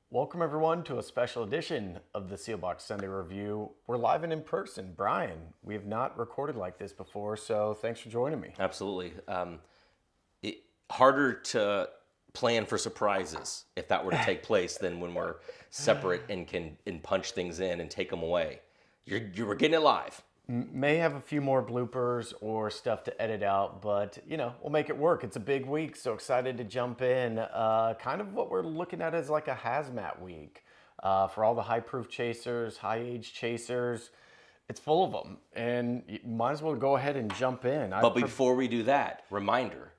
Welcome everyone to a special edition of the Seelbach Sunday Review. We're live and in person. Brian, we have not recorded like this before, so thanks for joining me. Absolutely. Harder to plan for surprises if that were to take place than when we're separate and can punch things in and take them away. We're getting it live. May have a few more bloopers or stuff to edit out, but we'll make it work. It's a big week, so excited to jump in. Kind of what we're looking at is like a hazmat week for all the high proof chasers, high age chasers. It's full of them, and you might as well go ahead and jump in. But before we do that, reminder,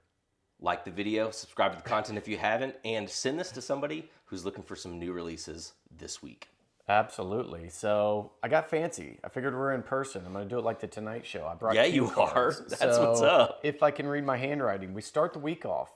like the video, subscribe to the content if you haven't, and send this to somebody who's looking for some new releases this week. Absolutely. So I got fancy. I figured we're in person. I'm going to do it like the Tonight Show. I brought you are. cards. That's what's up. If I can read my handwriting, we start the week off.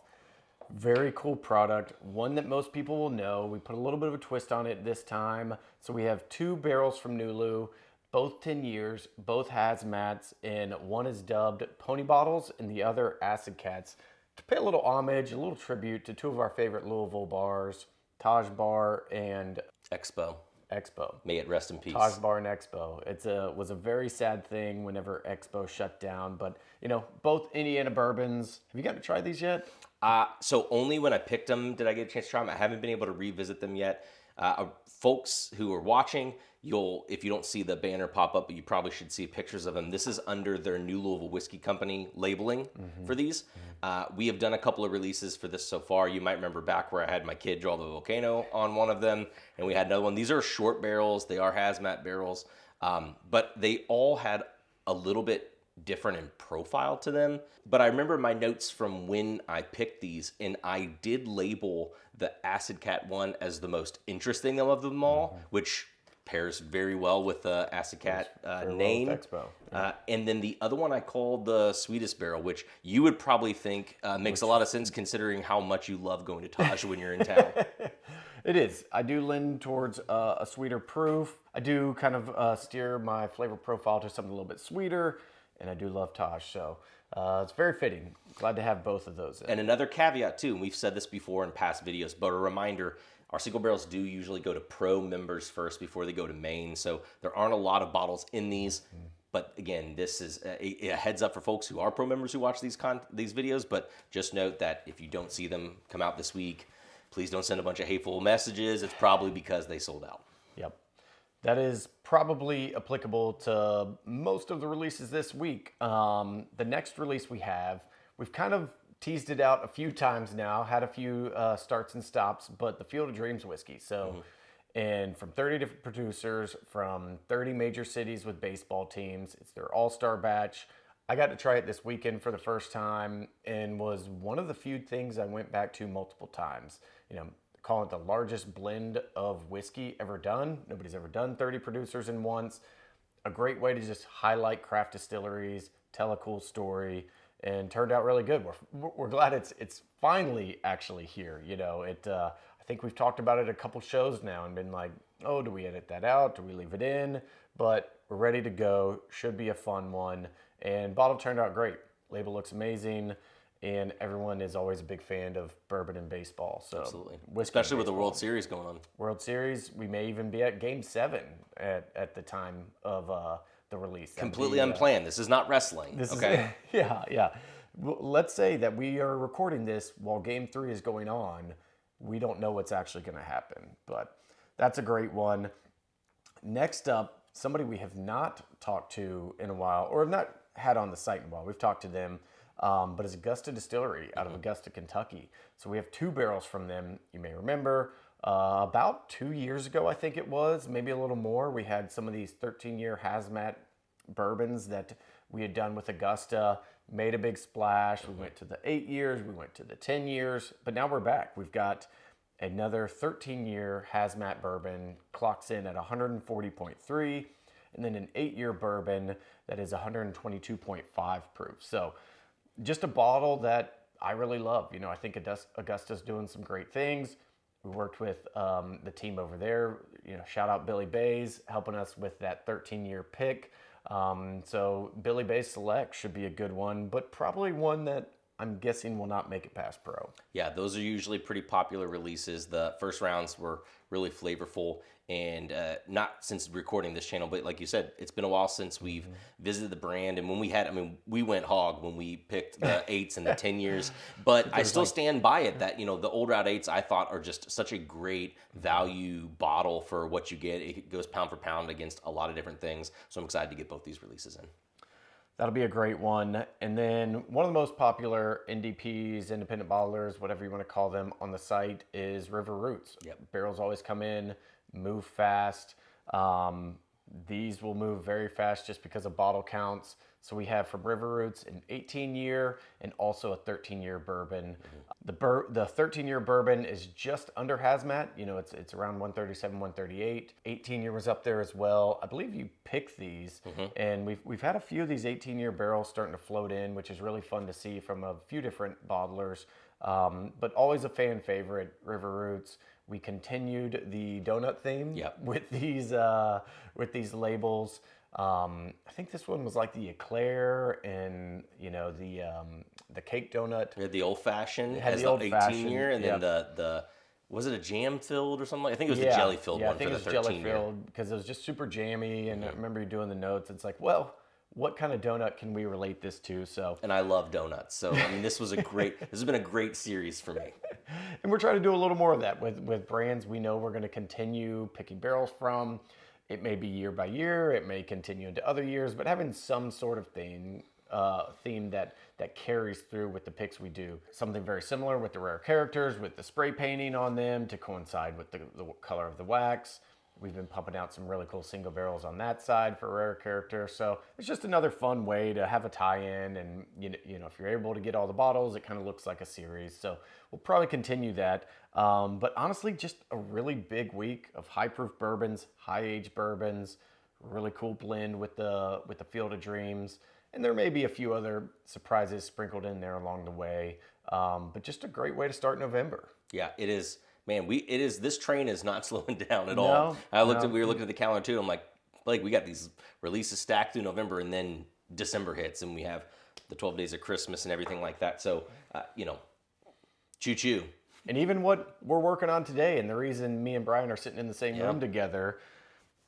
Very cool product. One that most people will know. We put a little bit of a twist on it this time. So we have 2 barrels from Nulu, both 10 years, both hazmats, and one is dubbed Pony Bottles and the other Acid Cats, to pay a little homage, a little tribute to 2 of our favorite Louisville bars, Taj Bar and Expo. May it rest in peace. Taj Bar and Expo. Was a very sad thing whenever Expo shut down. But both Indiana bourbons. Have you gotten to try these yet? So only when I picked them did I get a chance to try them. I haven't been able to revisit them yet. Folks who are watching, if you don't see the banner pop up, but you probably should see pictures of them. This is under their New Louisville Whiskey Company labeling for these. We have done a couple of releases for this so far. You might remember back where I had my kid draw the volcano on one of them, and we had another one. These are short barrels. They are hazmat barrels, but they all had a little bit different in profile to them. But I remember my notes from when I picked these, and I did label the Acid Cat one as the most interesting of them all, which pairs very well with the Acid Cat name. Well with Expo. And then the other one I called the Sweetest Barrel, which you would probably think makes a lot of sense considering how much you love going to Taj when you're in town. It is. I do lean towards a sweeter proof. I do kind of steer my flavor profile to something a little bit sweeter, and I do love Taj, so it's very fitting. Glad to have both of those in. And another caveat too, and we've said this before in past videos, but a reminder, our single barrels do usually go to pro members first before they go to main, so there aren't a lot of bottles in these. But again, this is a heads up for folks who are pro members who watch these videos, but just note that if you don't see them come out this week, please don't send a bunch of hateful messages. It's probably because they sold out. Yep. That is probably applicable to most of the releases this week. The next release we've kind of teased it out a few times now, had a few starts and stops, but the Field of Dreams whiskey. So, and from 30 different producers, from 30 major cities with baseball teams. It's their all-star batch. I got to try it this weekend for the first time and was one of the few things I went back to multiple times. Call it the largest blend of whiskey ever done. Nobody's ever done 30 producers in once. A great way to just highlight craft distilleries, tell a cool story, and turned out really good. We're glad it's finally actually here. I think we've talked about it a couple shows now and been like, oh, do we edit that out? Do we leave it in? But we're ready to go. Should be a fun one. And bottle turned out great. Label looks amazing. And everyone is always a big fan of bourbon and baseball. So absolutely. Especially with the World Series going on. World Series, we may even be at Game 7 at the time of the release. Completely unplanned. This is not wrestling. Okay. Yeah. Well, let's say that we are recording this while Game 3 is going on. We don't know what's actually going to happen. But that's a great one. Next up, somebody we have not talked to in a while, or have not had on the site in a while. We've talked to them. But it's Augusta Distillery out of Augusta, Kentucky. So we have 2 barrels from them. You may remember about 2 years ago, I think it was, maybe a little more. We had some of these 13-year hazmat bourbons that we had done with Augusta, made a big splash. We went to the 8 years, we went to the 10 years, but now we're back. We've got another 13-year hazmat bourbon, clocks in at 140.3, and then an 8-year bourbon that is 122.5 proof. So just a bottle that I really love. I think Augusta's doing some great things. We worked with the team over there. Shout out Billy Bays helping us with that 13-year pick. So Billy Bays Select should be a good one, but probably one that I'm guessing will not make it past Pro. Yeah, those are usually pretty popular releases. The first rounds were really flavorful, and not since recording this channel, but like you said, it's been a while since we've visited the brand. And when we had, we went hog when we picked the 8s and the 10 years, but I still stand by it that, the Old Route 8s I thought are just such a great value bottle for what you get. It goes pound for pound against a lot of different things. So I'm excited to get both these releases in. That'll be a great one. And then one of the most popular NDPs, independent bottlers, whatever you want to call them, on the site is River Roots. Yep. Barrels always come in, move fast. These will move very fast just because of bottle counts. So we have from River Roots an 18-year and also a 13-year bourbon. The 13-year bourbon is just under Hazmat. It's around 137, 138. 18-year was up there as well. I believe you picked these, and we've had a few of these 18-year barrels starting to float in, which is really fun to see from a few different bottlers. But always a fan favorite, River Roots. We continued the donut theme with these labels. I think this one was like the eclair and the cake donut. We had the old fashioned, Had has the the old 18-year, and fashioned, then the was it a jam filled or something? I think it was the jelly filled one I think for it the was 13-year. jelly filled because it was just super jammy. And I remember you doing the notes. It's like, well, what kind of donut can we relate this to? So, And I love donuts, so this was this has been a great series for me. and we're trying to do a little more of that with brands we know we're going to continue picking barrels from. It may be year by year, it may continue into other years, but having some sort of theme that carries through with the picks we do. Something very similar with the rare characters, with the spray painting on them to coincide with the color of the wax. We've been pumping out some really cool single barrels on that side for rare characters. So it's just another fun way to have a tie-in. And if you're able to get all the bottles, it kind of looks like a series. So we'll probably continue that. But honestly, just a really big week of high-proof bourbons, high-age bourbons, really cool blend with the Field of Dreams. And there may be a few other surprises sprinkled in there along the way. But just a great way to start November. Yeah, it is. Man, this train is not slowing down at all. We were looking at the calendar too. I'm like, we got these releases stacked through November, and then December hits, and we have the 12 days of Christmas and everything like that. So, choo choo. And even what we're working on today, and the reason me and Brian are sitting in the same room together,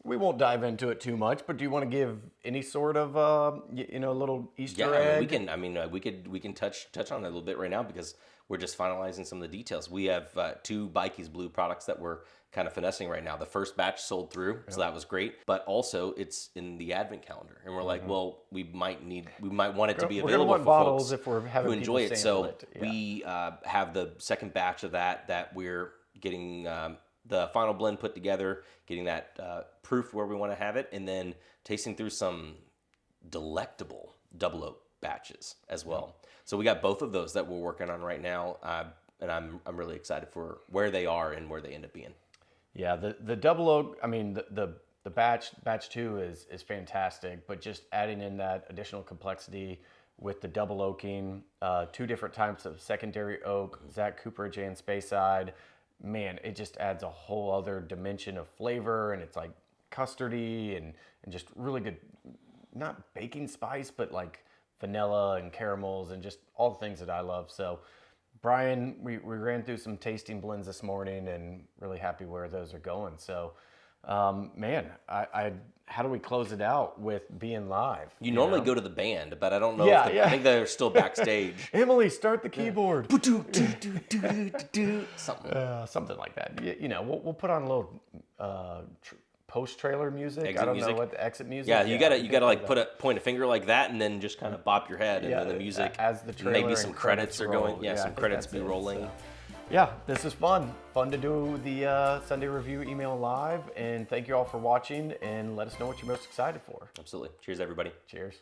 we won't dive into it too much. But do you want to give any sort of little Easter egg? We can touch on that a little bit right now because we're just finalizing some of the details. We have 2 Bikey's Blue products that we're kind of finessing right now. The first batch sold through, so that was great. But also, it's in the Advent calendar, and we're like, well, we might want it to be available for bottles folks if we're having who enjoy it. So Yeah. we have the second batch of that we're getting the final blend put together, getting that proof where we want to have it, and then tasting through some delectable double oak batches as well. So we got both of those that we're working on right now, and I'm really excited for where they are and where they end up being. Yeah, the double oak. The batch 2 is fantastic, but just adding in that additional complexity with the double oaking, 2 different types of secondary oak, Zach Cooperage and Speyside. Man, it just adds a whole other dimension of flavor, and it's like custardy and just really good, not baking spice, but like vanilla and caramels and just all the things that I love. So Brian, we ran through some tasting blends this morning and really happy where those are going. So man, how do we close it out with being live? You normally go to the band, but I don't know I think they're still backstage. Emily, start the keyboard. Something like that. We'll put on a little post-trailer music. Exit I don't music. know what the exit music. Yeah, you gotta like point a finger like that, and then just kind of bop your head, and then the music as the trailer maybe and some credits are going. roll. Yeah, I some think credits that's be it, rolling. so. Yeah, this is fun to do the Sunday Review email live, and thank you all for watching, and let us know what you're most excited for. Absolutely. Cheers, everybody. Cheers.